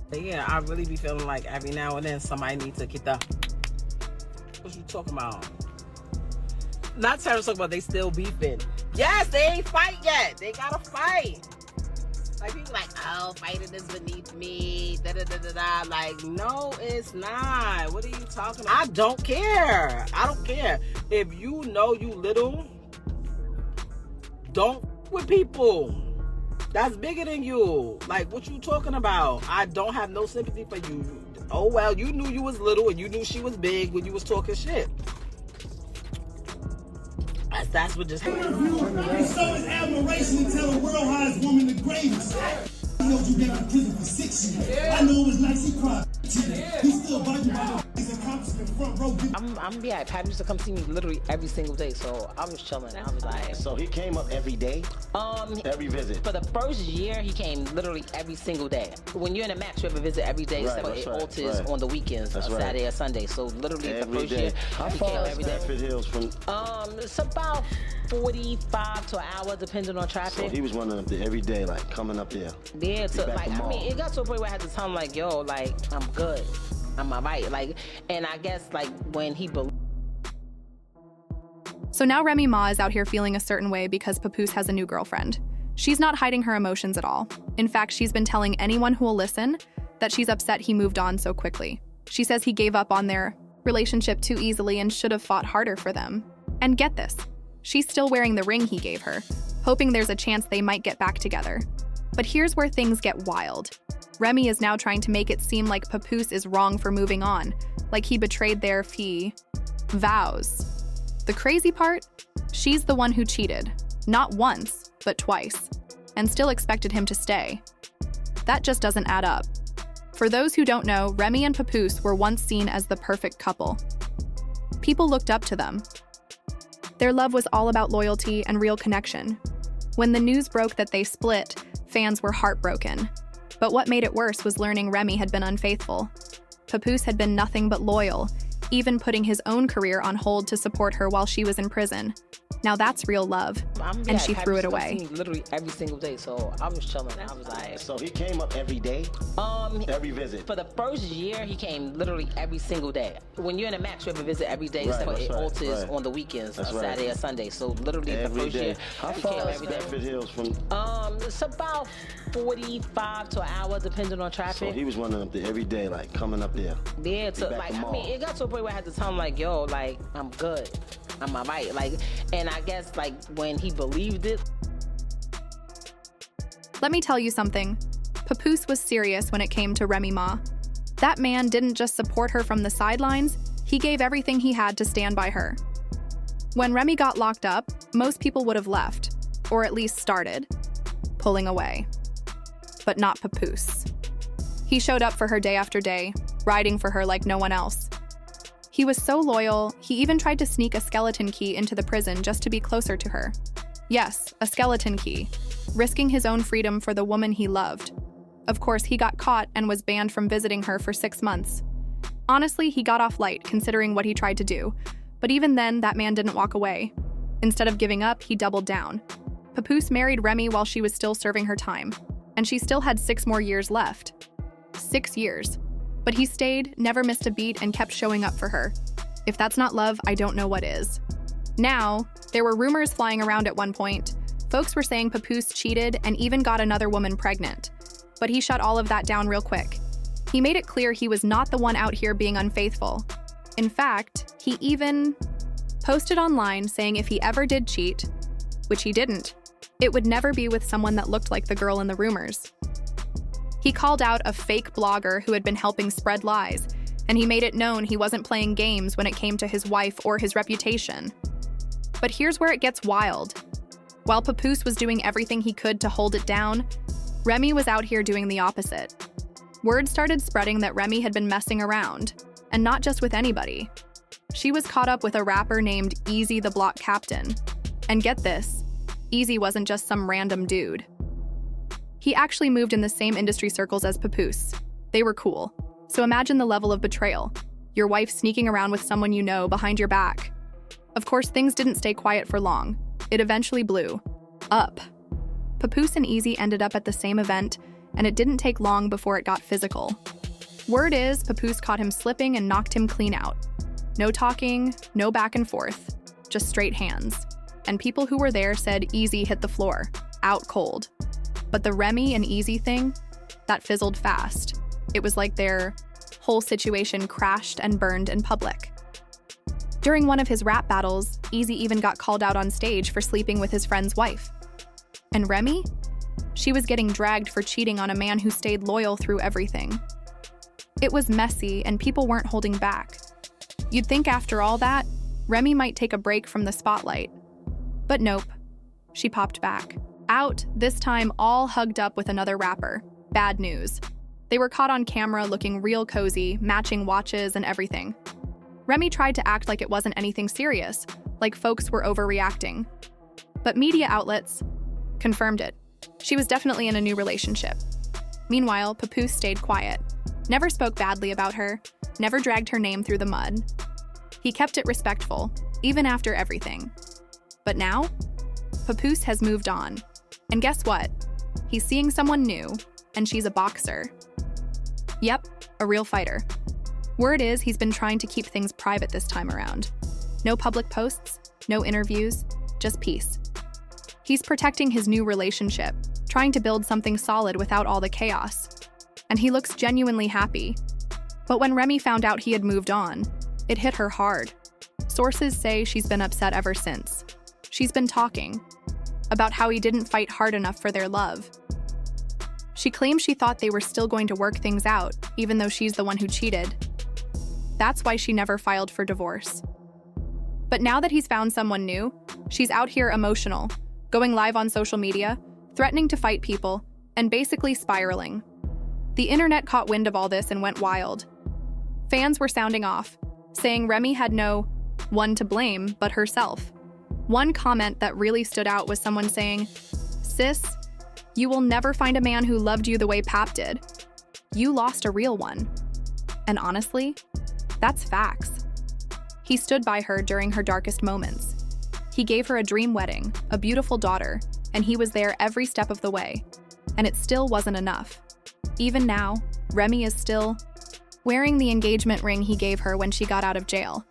But yeah, I really be feeling like every now and then somebody needs to get the... What you talking about? Not Tara's talking about they still beefing. Yes, they ain't fight yet. They gotta fight. Like, people like, oh, fighting is beneath me. Da-da-da-da-da. Like, no, it's not. What are you talking about? I don't care. I don't care. If you know you little, don't with people. That's bigger than you. Like, what you talking about? I don't have no sympathy for you. Oh, well, you knew you was little and you knew she was big when you was talking shit. That's what just happened. It's so much admiration to tell the world how this woman the greatest. I know you been in prison for 6 years. I know it was like she cried. He still bugging about his accomplishment front row. Yeah, Pat used to come see me literally every single day, so I was chilling. I was like... So he came up every day? Every visit? For the first year, he came literally every single day. When you're in a match, you have a visit every day, right, except it right, alters right. on the weekends, Saturday or Sunday. So literally every the first day. year, How he far came is every day. Stafford Hills from? It's about 45 to an hour, depending on traffic. So he was running up there every day, like coming up there. Yeah, so like, I mean, it got to a point where I had to tell him, like, yo, like, I'm good. I'm alright. Like, and I guess, like, when he believed. So now Remy Ma is out here feeling a certain way because Papoose has a new girlfriend. She's not hiding her emotions at all. In fact, she's been telling anyone who will listen that she's upset he moved on so quickly. She says he gave up on their relationship too easily and should have fought harder for them. And get this, she's still wearing the ring he gave her, hoping there's a chance they might get back together. But here's where things get wild. Remy is now trying to make it seem like Papoose is wrong for moving on, like he betrayed their vows. The crazy part? She's the one who cheated, not once, but twice, and still expected him to stay. That just doesn't add up. For those who don't know, Remy and Papoose were once seen as the perfect couple. People looked up to them. Their love was all about loyalty and real connection. When the news broke that they split, fans were heartbroken. But what made it worse was learning Remy had been unfaithful. Papoose had been nothing but loyal, even putting his own career on hold to support her while she was in prison. Now that's real love, and she threw it away. Literally every single day, so I was chilling. I was like... So he came up every day? Every visit? For the first year, he came literally every single day. When you're in a match, you have a visit every day, right, except it alters right. on the weekends, That's Saturday right. or Sunday. So literally every the first day. year, How he far came is every day. Stafford Hills from? It's about 45 to an hour, depending on traffic. So he was running up there every day, like coming up there. Yeah, so like, I mean, it got to a point where I had to tell him, like, yo, like, I'm good. I'm alright. Like, and I guess, like, when he believed it. Let me tell you something. Papoose was serious when it came to Remy Ma. That man didn't just support her from the sidelines, he gave everything he had to stand by her. When Remy got locked up, most people would have left, or at least started, pulling away. But not Papoose. He showed up for her day after day, riding for her like no one else. He was so loyal, he even tried to sneak a skeleton key into the prison just to be closer to her. Yes, a skeleton key, risking his own freedom for the woman he loved. Of course, he got caught and was banned from visiting her for 6 months. Honestly, he got off light considering what he tried to do, but even then, that man didn't walk away. Instead of giving up, he doubled down. Papoose married Remy while she was still serving her time, and she still had 6 more years left. 6 years. But he stayed, never missed a beat, and kept showing up for her. If that's not love, I don't know what is. Now, there were rumors flying around at one point. Folks were saying Papoose cheated and even got another woman pregnant. But he shut all of that down real quick. He made it clear he was not the one out here being unfaithful. In fact, he even posted online saying if he ever did cheat, which he didn't, it would never be with someone that looked like the girl in the rumors. He called out a fake blogger who had been helping spread lies, and he made it known he wasn't playing games when it came to his wife or his reputation. But here's where it gets wild. While Papoose was doing everything he could to hold it down, Remy was out here doing the opposite. Word started spreading that Remy had been messing around, and not just with anybody. She was caught up with a rapper named Eazy The Block Captain. And get this, Eazy wasn't just some random dude. He actually moved in the same industry circles as Papoose. They were cool. So imagine the level of betrayal. Your wife sneaking around with someone you know behind your back. Of course, things didn't stay quiet for long. It eventually blew up. Papoose and Eazy ended up at the same event, and it didn't take long before it got physical. Word is, Papoose caught him slipping and knocked him clean out. No talking, no back and forth, just straight hands. And people who were there said Eazy hit the floor, out cold. But the Remy and Eazy thing, that fizzled fast. It was like their whole situation crashed and burned in public. During one of his rap battles, Eazy even got called out on stage for sleeping with his friend's wife. And Remy? She was getting dragged for cheating on a man who stayed loyal through everything. It was messy, and people weren't holding back. You'd think after all that, Remy might take a break from the spotlight. But nope. She popped back. Out, this time all hugged up with another rapper. Bad news. They were caught on camera looking real cozy, matching watches and everything. Remy tried to act like it wasn't anything serious, like folks were overreacting. But media outlets confirmed it. She was definitely in a new relationship. Meanwhile, Papoose stayed quiet. Never spoke badly about her, never dragged her name through the mud. He kept it respectful, even after everything. But now, Papoose has moved on. And guess what? He's seeing someone new, and she's a boxer. Yep, a real fighter. Word is he's been trying to keep things private this time around. No public posts, no interviews, just peace. He's protecting his new relationship, trying to build something solid without all the chaos. And he looks genuinely happy. But when Remy found out he had moved on, it hit her hard. Sources say she's been upset ever since. She's been talking about how he didn't fight hard enough for their love. She claims she thought they were still going to work things out, even though she's the one who cheated. That's why she never filed for divorce. But now that he's found someone new, she's out here emotional, going live on social media, threatening to fight people, and basically spiraling. The internet caught wind of all this and went wild. Fans were sounding off, saying Remy had no one to blame but herself. One comment that really stood out was someone saying, "Sis, you will never find a man who loved you the way Pap did. You lost a real one." And honestly, that's facts. He stood by her during her darkest moments. He gave her a dream wedding, a beautiful daughter, and he was there every step of the way. And it still wasn't enough. Even now, Remy is still wearing the engagement ring he gave her when she got out of jail.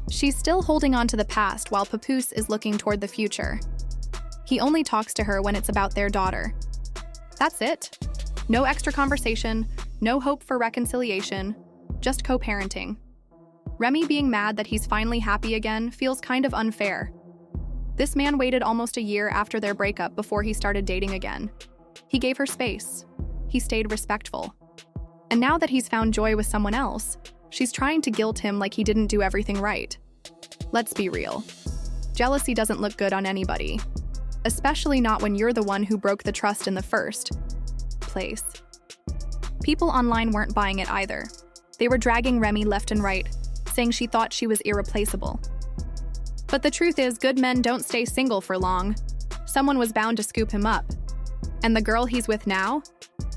She's still holding on to the past while Papoose is looking toward the future. He only talks to her when it's about their daughter. That's it. No extra conversation, no hope for reconciliation, just co-parenting. Remy being mad that he's finally happy again feels kind of unfair. This man waited almost a year after their breakup before he started dating again. He gave her space. He stayed respectful. And now that he's found joy with someone else, she's trying to guilt him like he didn't do everything right. Let's be real. Jealousy doesn't look good on anybody, especially not when you're the one who broke the trust in the first place. People online weren't buying it either. They were dragging Remy left and right, saying she thought she was irreplaceable. But the truth is, good men don't stay single for long. Someone was bound to scoop him up. And the girl he's with now?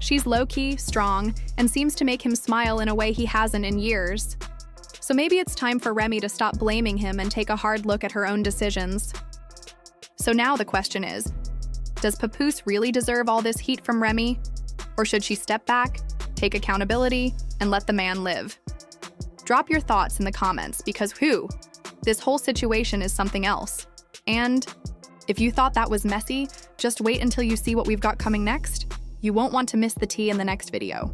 She's low-key, strong, and seems to make him smile in a way he hasn't in years. So maybe it's time for Remy to stop blaming him and take a hard look at her own decisions. So now the question is, does Papoose really deserve all this heat from Remy? Or should she step back, take accountability, and let the man live? Drop your thoughts in the comments because this whole situation is something else. And if you thought that was messy, just wait until you see what we've got coming next. You won't want to miss the tea in the next video.